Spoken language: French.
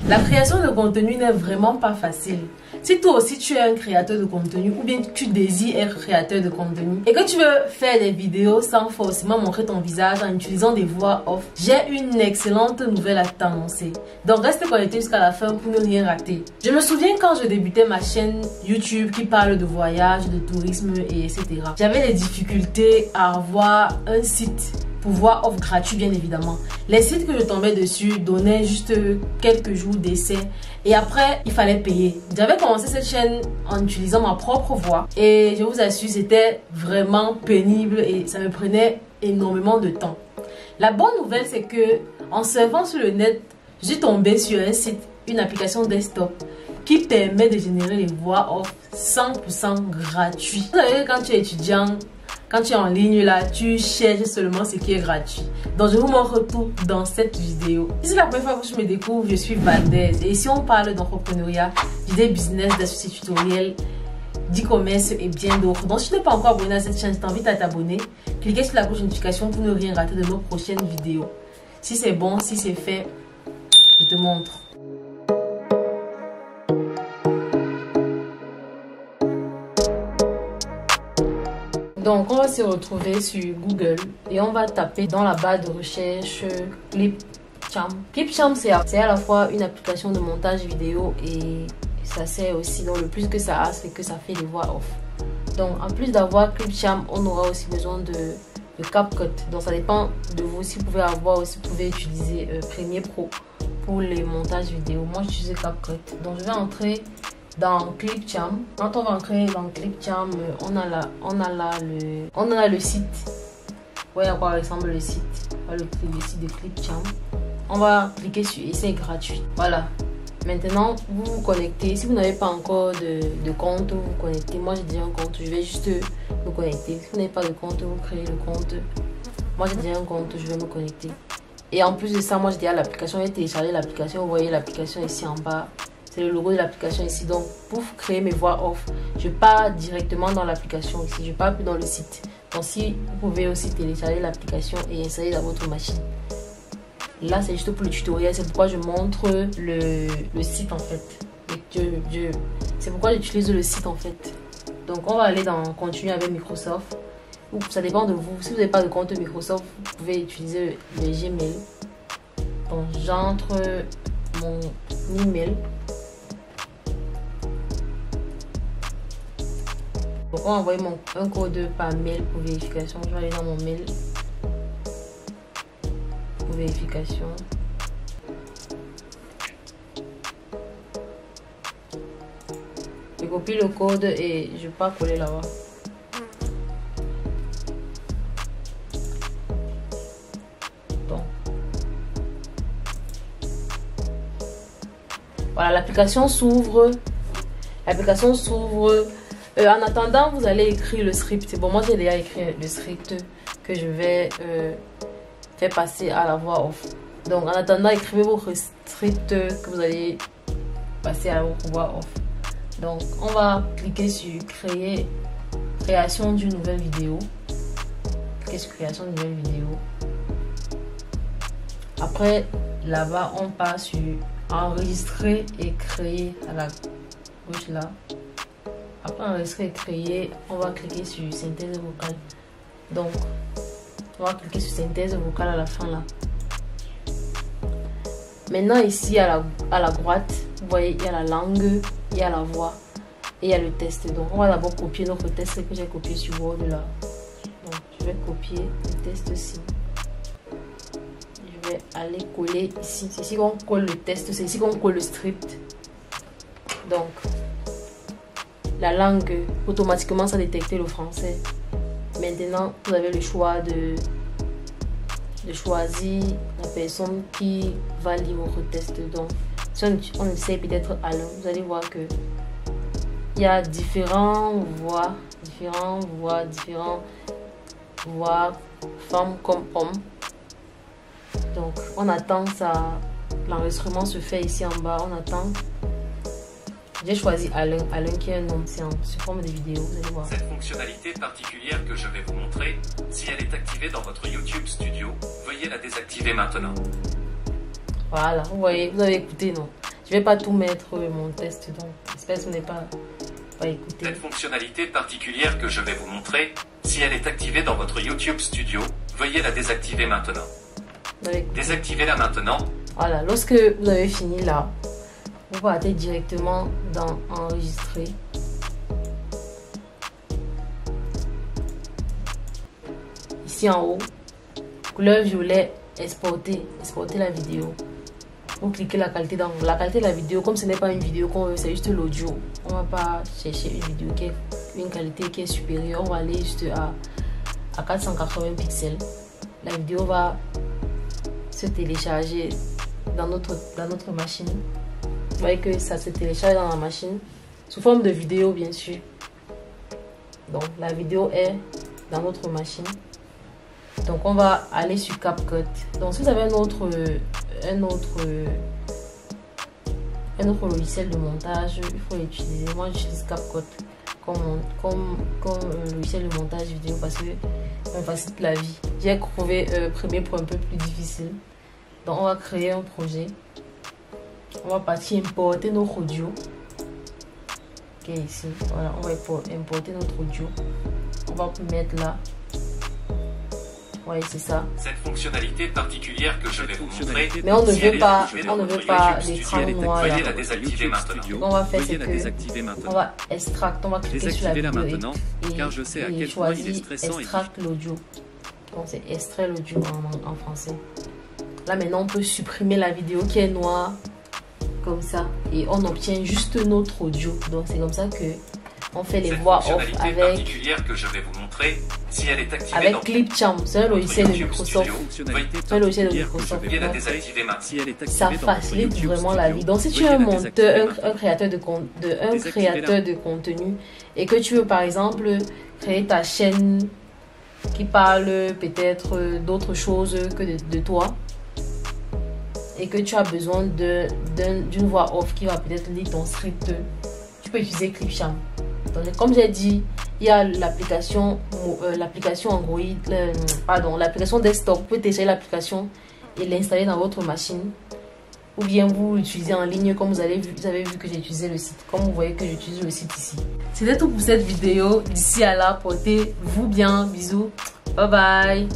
La création de contenu n'est vraiment pas facile. Si toi aussi tu es un créateur de contenu ou bien tu désires être créateur de contenu et que tu veux faire des vidéos sans forcément montrer ton visage en utilisant des voix off, j'ai une excellente nouvelle à t'annoncer. Donc reste connecté jusqu'à la fin pour ne rien rater. Je me souviens quand je débutais ma chaîne YouTube qui parle de voyage, de tourisme et etc. J'avais des difficultés à avoir un site pour voix off gratuit bien évidemment. Les sites que je tombais dessus donnaient juste quelques jours d'essai et après il fallait payer. J'avais commencé cette chaîne en utilisant ma propre voix et je vous assure c'était vraiment pénible et ça me prenait énormément de temps. La bonne nouvelle c'est que en surfant sur le net, je suis tombée sur un site, une application desktop qui permet de générer les voix off 100% gratuit. Vous savez quand tu es étudiant, quand tu es en ligne là, tu cherches seulement ce qui est gratuit. Donc je vous montre tout dans cette vidéo. Si c'est la première fois que je me découvre, je suis Valdaise. Et si on parle d'entrepreneuriat, d'idées business, d'astuces tutoriels, d'e-commerce et bien d'autres. Donc si tu n'es pas encore abonné à cette chaîne, je t'invite à t'abonner. Cliquez sur la cloche de notification pour ne rien rater de nos prochaines vidéos. Si c'est bon, si c'est fait, je te montre. Donc, on va se retrouver sur Google et on va taper dans la barre de recherche Clipchamp. Clipchamp, c'est à la fois une application de montage vidéo et ça sert aussi. Donc, le plus que ça a, c'est que ça fait des voix off. Donc, en plus d'avoir Clipchamp, on aura aussi besoin de CapCut. Donc, ça dépend de vous. Si vous pouvez avoir aussi, vous pouvez utiliser Premiere Pro pour les montages vidéo. Moi, j'utilise CapCut. Donc, je vais entrer dans Clipchamp. Quand on va entrer dans Clipchamp, on a là le site. Voyez à quoi ressemble le site. Le site de Clipchamp. On va cliquer sur essai gratuit. Voilà. Maintenant, vous vous connectez. Si vous n'avez pas encore de compte, vous vous connectez. Moi, j'ai déjà un compte. Je vais juste me connecter. Si vous n'avez pas de compte, vous créez le compte. Moi, j'ai déjà un compte. Je vais me connecter. Et en plus de ça, moi, j'ai déjà l'application. J'ai téléchargé l'application. Vous voyez l'application ici en bas. C'est le logo de l'application ici. Donc, pour créer mes voix off, je pars directement dans l'application ici. Je pars plus dans le site. Donc, si vous pouvez aussi télécharger l'application et installer dans votre machine. Là, c'est juste pour le tutoriel. C'est pourquoi je montre le site en fait. C'est pourquoi j'utilise le site en fait. Donc, on va aller dans continuer avec Microsoft. Ou ça dépend de vous. Si vous n'avez pas de compte Microsoft, vous pouvez utiliser le Gmail. Donc, j'entre mon email. Donc on va envoyer un code par mail pour vérification. Je vais aller dans mon mail pour vérification. Je copie le code et je pars coller là-bas. Voilà, l'application s'ouvre. L'application s'ouvre. En attendant, vous allez écrire le script. Bon, moi j'ai déjà écrit le script que je vais faire passer à la voix off. Donc, en attendant, écrivez votre script que vous allez passer à la voix off. Donc, on va cliquer sur création d'une nouvelle vidéo. Cliquez sur création d'une nouvelle vidéo. Après, là-bas, on passe sur enregistrer et créer à la gauche là. Après enregistrer et créer, on va cliquer sur synthèse vocale. Donc, on va cliquer sur synthèse vocale à la fin là. Maintenant ici à la droite, vous voyez, il y a la langue, il y a la voix et il y a le test. Donc, on va d'abord copier notre test que j'ai copié sur Word là. Donc, je vais copier le test aussi. Je vais aller coller ici. C'est ici qu'on colle le test, c'est ici qu'on colle le script. Donc, la langue, automatiquement ça détectait le français. Maintenant, vous avez le choix de choisir la personne qui va lire votre test. Donc, si on essaie peut-être Alain, vous allez voir que il y a différentes voix, femmes comme hommes. Donc, on attend ça. L'enregistrement se fait ici en bas. On attend. J'ai choisi Alain qui est un homme, c'est sous forme de vidéo, vous allez voir. Cette fonctionnalité particulière que je vais vous montrer, si elle est activée dans votre YouTube Studio, veuillez la désactiver maintenant. Voilà, vous voyez, vous avez écouté, non? Je vais pas tout mettre mon test, donc j'espère que vous n'avez pas écouté. Cette fonctionnalité particulière que je vais vous montrer, si elle est activée dans votre YouTube Studio, veuillez la désactiver maintenant. Désactivez-la maintenant. Voilà, lorsque vous avez fini là, vous partez directement dans enregistrer. Ici en haut, couleur violet, exporter la vidéo. Vous cliquez la qualité d'angle. La qualité de la vidéo, comme ce n'est pas une vidéo qu'on veut, c'est juste l'audio. On va pas chercher une vidéo qui est une qualité qui est supérieure. On va aller juste à 480 pixels. La vidéo va se télécharger dans notre machine. Vous voyez que ça se télécharge dans la machine sous forme de vidéo, bien sûr. Donc la vidéo est dans notre machine. Donc on va aller sur CapCut. Donc si vous avez un autre logiciel de montage, il faut l'utiliser. Moi j'utilise CapCut comme logiciel de montage vidéo parce que ça me facilite la vie. J'ai trouvé Premiere Pro un peu plus difficile. Donc on va créer un projet. On va partir importer notre audio. Ok, ici, voilà, on va importer notre audio. On va mettre là. Ouais, c'est ça. Cette fonctionnalité particulière que je vais vous montrer, mais on ne veut pas l'écran noir. Veuillez la désactiver maintenant. Ce qu'on va faire, c'est que on va extract, on va cliquer sur la vidéo et choisir extract l'audio. Donc c'est extrait l'audio en français. Là maintenant on peut supprimer la vidéo qui est noire comme ça et on obtient juste notre audio. Donc c'est comme ça que on fait les voix off avec que je vais vous montrer, si elle est activée avec Clipchamp. C'est un logiciel de Microsoft. C'est un logiciel de Microsoft. Ça facilite vraiment la vie. Donc si tu es un monteur, un créateur de contenu et que tu veux par exemple créer ta chaîne qui parle peut-être d'autre chose que de toi et que tu as besoin d'une voix off qui va peut-être lire ton script, tu peux utiliser Clipchamp. Donc, comme j'ai dit, il y a l'application Android, l'application desktop. Vous pouvez télécharger l'application et l'installer dans votre machine. Ou bien vous l'utilisez en ligne comme vous avez vu que j'ai utilisé le site. Comme vous voyez que j'utilise le site ici. C'était tout pour cette vidéo. D'ici à là, portez-vous bien. Bisous. Bye bye.